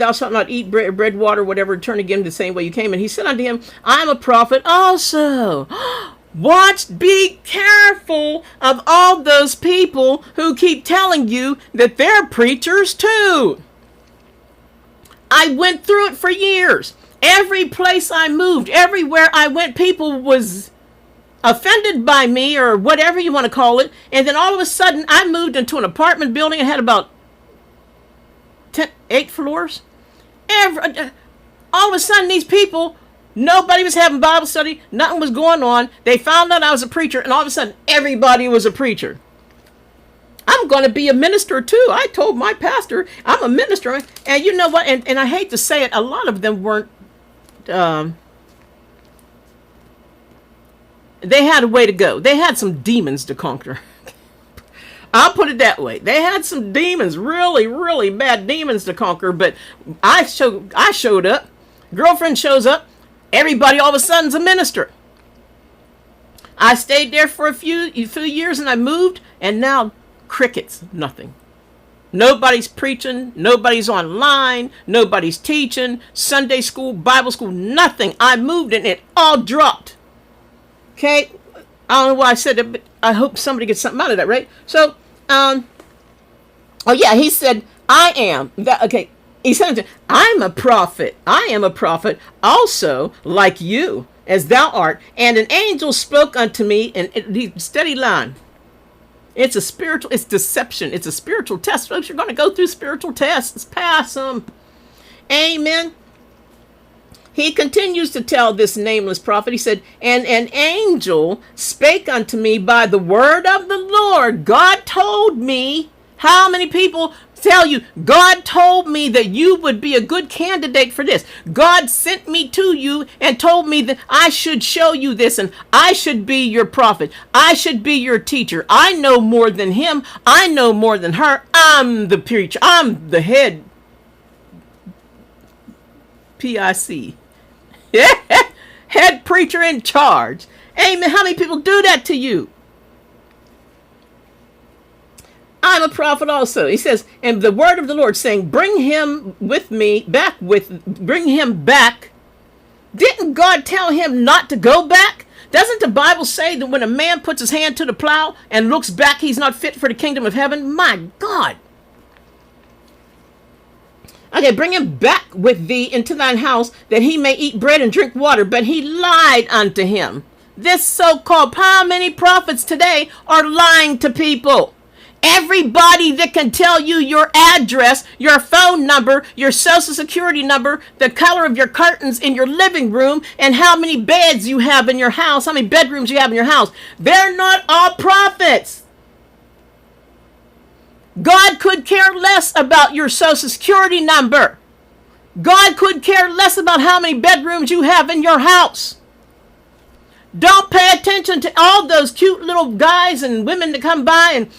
thou shalt not eat bread, water, whatever, return again the same way you came. And he said unto him, I am a prophet also. Watch, be careful of all those people who keep telling you that they're preachers too. I went through it for years. Every place I moved, everywhere I went, people was offended by me or whatever you want to call it. And then all of a sudden I moved into an apartment building and had about 8 floors. All of a sudden these people, nobody was having Bible study. Nothing was going on. They found out I was a preacher, and all of a sudden everybody was a preacher. I'm going to be a minister too. I told my pastor I'm a minister. And you know what? And I hate to say it, a lot of them weren't, they had a way to go. They had some demons to conquer. I'll put it that way. They had some demons, really, really bad demons to conquer. But I showed up. Girlfriend shows up. Everybody all of a sudden's a minister. I stayed there for a few years and I moved, and now crickets, nothing. Nobody's preaching. Nobody's online. Nobody's teaching. Sunday school, Bible school, nothing. I moved and it all dropped. Okay? I don't know why I said it, but I hope somebody gets something out of that, right? So, oh yeah, he said, I am. Okay, he said, I'm a prophet. I am a prophet also like you, as thou art. And an angel spoke unto me, and steady line. It's a spiritual, it's deception. It's a spiritual test. Folks, you're going to go through spiritual tests. Pass them. Amen. He continues to tell this nameless prophet, he said, and an angel spake unto me by the word of the Lord. God told me. How many people tell you, God told me that you would be a good candidate for this? God sent me to you and told me that I should show you this, and I should be your prophet. I should be your teacher. I know more than him. I know more than her. I'm the preacher. I'm the head PIC. Head preacher in charge. Amen. How many people do that to you? I'm a prophet also. He says, and the word of the Lord saying, bring him back. Didn't God tell him not to go back? Doesn't the Bible say that when a man puts his hand to the plow and looks back, he's not fit for the kingdom of heaven? My God. Okay, bring him back with thee into thine house, that he may eat bread and drink water. But he lied unto him. This so-called, how many prophets today are lying to people? Everybody that can tell you your address, your phone number, your social security number, the color of your curtains in your living room, and how many beds you have in your house, how many bedrooms you have in your house, they're not all prophets. God could care less about your social security number. God could care less about how many bedrooms you have in your house. Don't pay attention to all those cute little guys and women that come by and